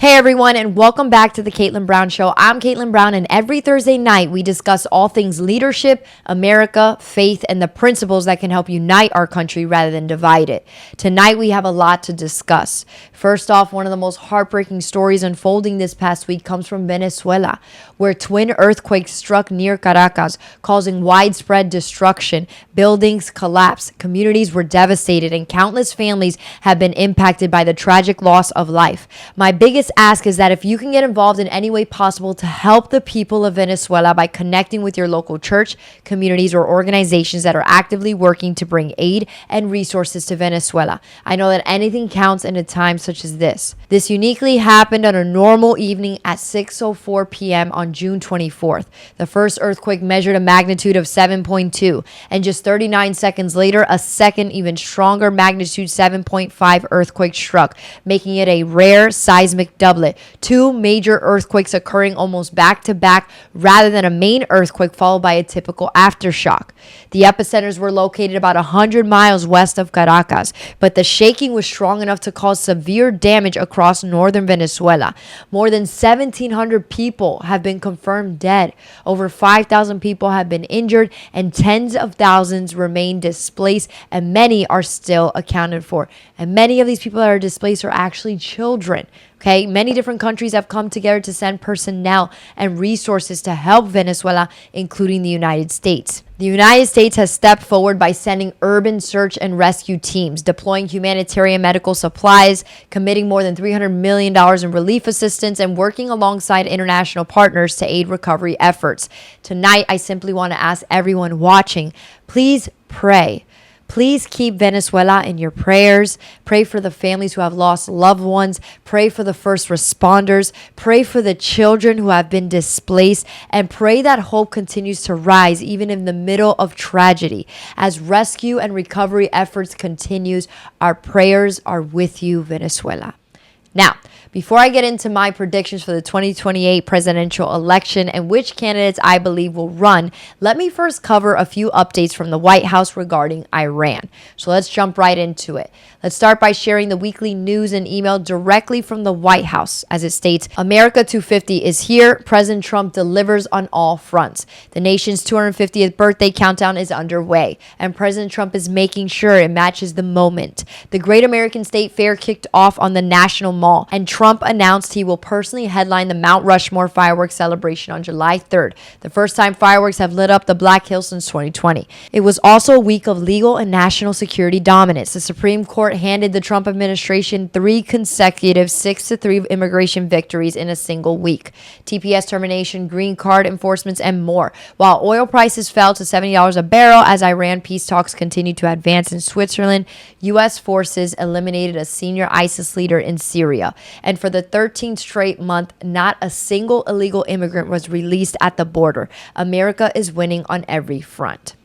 Hey everyone, and welcome back to the Kaitlin Brown Show. I'm Kaitlin Brown, and every Thursday night we discuss all things leadership, America, faith, and the principles that can help unite our country rather than divide it. Tonight we have a lot to discuss. First off, one of the most heartbreaking stories unfolding this past week comes from Venezuela, where twin earthquakes struck near Caracas, causing widespread destruction. Buildings collapsed, communities were devastated, and countless families have been impacted by the tragic loss of life. My biggest ask is that if you can get involved in any way possible to help the people of Venezuela by connecting with your local church, communities, or organizations that are actively working to bring aid and resources to Venezuela. I know that anything counts in a time such as this. This uniquely happened on a normal evening at 6:04 p.m. on June 24th. The first earthquake measured a magnitude of 7.2, and just 39 seconds later, a second, even stronger magnitude 7.5 earthquake struck, making it a rare seismic doublet. Two major earthquakes occurring almost back to back rather than a main earthquake followed by a typical aftershock. The epicenters were located about 100 miles west of Caracas, but the shaking was strong enough to cause severe damage across northern Venezuela. More than 1,700 people have been confirmed dead. Over 5,000 people have been injured, and tens of thousands remain displaced, and many are still accounted for. And many of these people that are displaced are actually children. Okay, many different countries have come together to send personnel and resources to help Venezuela, including the United States. The United States has stepped forward by sending urban search and rescue teams, deploying humanitarian medical supplies, committing more than $300 million in relief assistance, and working alongside international partners to aid recovery efforts. Tonight, I simply want to ask everyone watching, please pray. Please keep Venezuela in your prayers. Pray for the families who have lost loved ones. Pray for the first responders. Pray for the children who have been displaced. And pray that hope continues to rise even in the middle of tragedy. As rescue and recovery efforts continues, our prayers are with you, Venezuela. Now, before I get into my predictions for the 2028 presidential election and which candidates I believe will run, let me first cover a few updates from the White House regarding Iran. So let's jump right into it. Let's start by sharing the weekly news and email directly from the White House. As it states, America 250 is here. President Trump delivers on all fronts. The nation's 250th birthday countdown is underway, and President Trump is making sure it matches the moment. The Great American State Fair kicked off on the National Mall, and Trump announced he will personally headline the Mount Rushmore fireworks celebration on July 3rd, the first time fireworks have lit up the Black Hills since 2020. It was also a week of legal and national security dominance. The Supreme Court handed the Trump administration 3 consecutive 6-3 immigration victories in a single week. TPS termination, green card enforcements, and more. While oil prices fell to $70 a barrel as Iran peace talks continued to advance in Switzerland, U.S. forces eliminated a senior ISIS leader in Syria. And for the 13th straight month, not a single illegal immigrant was released at the border. America is winning on every front.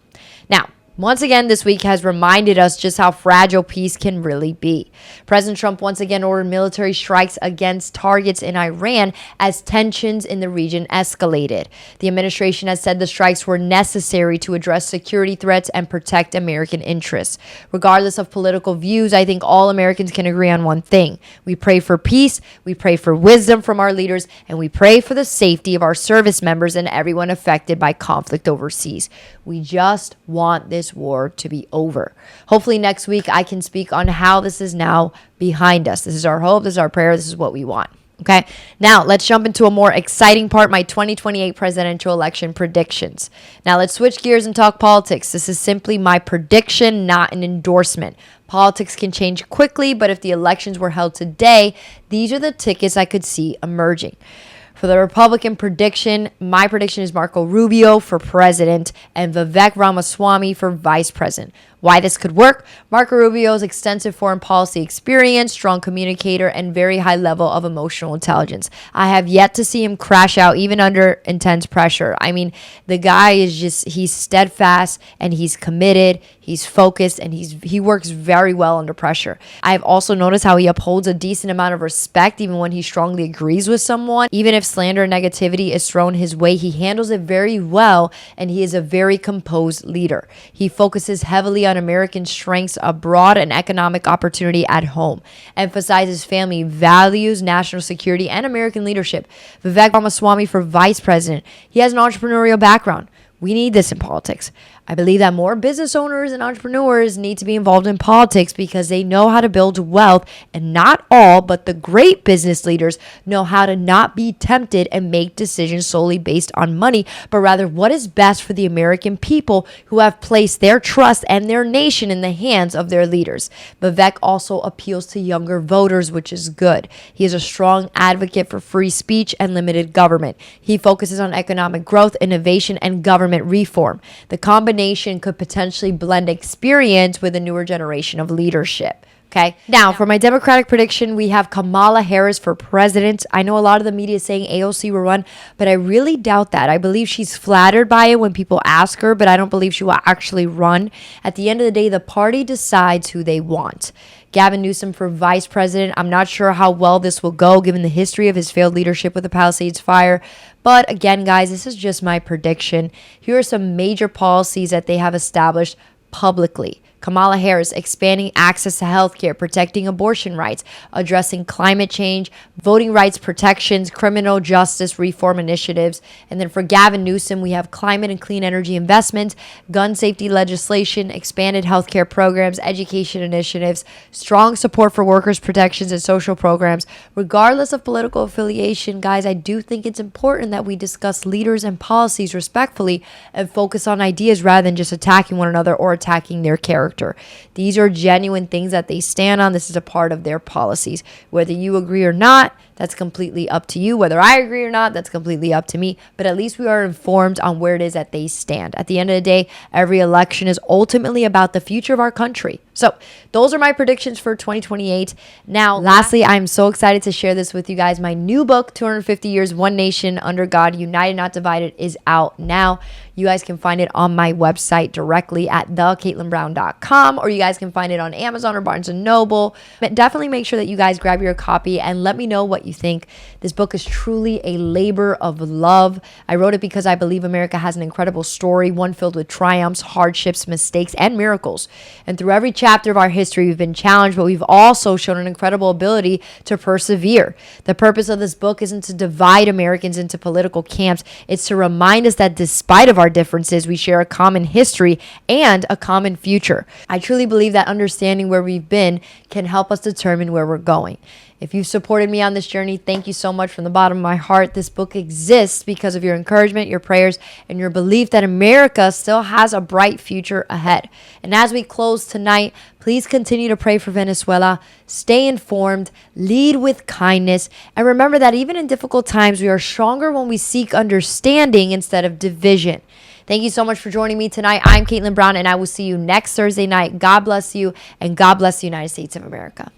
Now, once again, this week has reminded us just how fragile peace can really be. President Trump once again ordered military strikes against targets in Iran as tensions in the region escalated. The administration has said the strikes were necessary to address security threats and protect American interests. Regardless of political views, I think all Americans can agree on one thing. We pray for peace, we pray for wisdom from our leaders, and we pray for the safety of our service members and everyone affected by conflict overseas. We just want this war to be over. Hopefully next week I can speak on how this is now behind us. This is our hope, this is our prayer, this is what we want. Okay, now let's jump into a more exciting part, my 2028 presidential election predictions. Now let's switch gears and talk politics. This is simply my prediction, not an endorsement. Politics can change quickly, but if the elections were held today, these are the tickets I could see emerging. For the Republican prediction, my prediction is Marco Rubio for president and Vivek Ramaswamy for vice president. Why this could work? Marco Rubio's extensive foreign policy experience, strong communicator, and very high level of emotional intelligence. I have yet to see him crash out even under intense pressure. I mean, the guy is he's steadfast and he's committed, he's focused, and he works very well under pressure. I have also noticed how he upholds a decent amount of respect even when he strongly agrees with someone. Even if slander and negativity is thrown his way, he handles it very well, and he is a very composed leader. He focuses heavily on American strengths abroad and economic opportunity at home, emphasizes family values, national security, and American leadership. Vivek Ramaswamy for vice president. He has an entrepreneurial background. We need this in politics. I believe that more business owners and entrepreneurs need to be involved in politics because they know how to build wealth, and not all, but the great business leaders know how to not be tempted and make decisions solely based on money, but rather what is best for the American people who have placed their trust and their nation in the hands of their leaders. Vivek also appeals to younger voters, which is good. He is a strong advocate for free speech and limited government. He focuses on economic growth, innovation, and government reform. The combination could potentially blend experience with a newer generation of leadership. Okay. Now, for my Democratic prediction, we have Kamala Harris for president. I know a lot of the media is saying AOC will run, but I really doubt that. I believe she's flattered by it when people ask her, but I don't believe she will actually run. At the end of the day, the party decides who they want. Gavin Newsom for vice president. I'm not sure how well this will go given the history of his failed leadership with the Palisades fire. But again, guys, this is just my prediction. Here are some major policies that they have established publicly. Kamala Harris, expanding access to healthcare, protecting abortion rights, addressing climate change, voting rights protections, criminal justice reform initiatives. And then for Gavin Newsom, we have climate and clean energy investments, gun safety legislation, expanded healthcare programs, education initiatives, strong support for workers' protections and social programs. Regardless of political affiliation, guys, I do think it's important that we discuss leaders and policies respectfully and focus on ideas rather than just attacking one another or attacking their character. These are genuine things that they stand on. This is a part of their policies. Whether you agree or not, that's completely up to you. Whether I agree or not, that's completely up to me. But at least we are informed on where it is that they stand. At the end of the day, every election is ultimately about the future of our country. So those are my predictions for 2028. Now, lastly, I'm so excited to share this with you guys. My new book, 250 Years, One Nation Under God, United Not Divided, is out now. You guys can find it on my website directly at thekaitlinbrown.com, or you guys can find it on Amazon or Barnes & Noble. But definitely make sure that you guys grab your copy and let me know what you think. This book is truly a labor of love. I wrote it because I believe America has an incredible story, one filled with triumphs, hardships, mistakes, and miracles. And through every chapter of our history, we've been challenged, but we've also shown an incredible ability to persevere. The purpose of this book isn't to divide Americans into political camps. It's to remind us that despite of our differences, we share a common history and a common future. I truly believe that understanding where we've been can help us determine where we're going. If you've supported me on this journey, thank you so much from the bottom of my heart. This book exists because of your encouragement, your prayers, and your belief that America still has a bright future ahead. And as we close tonight, please continue to pray for Venezuela. Stay informed, lead with kindness, and remember that even in difficult times, we are stronger when we seek understanding instead of division. Thank you so much for joining me tonight. I'm Kaitlin Brown, and I will see you next Thursday night. God bless you, and God bless the United States of America.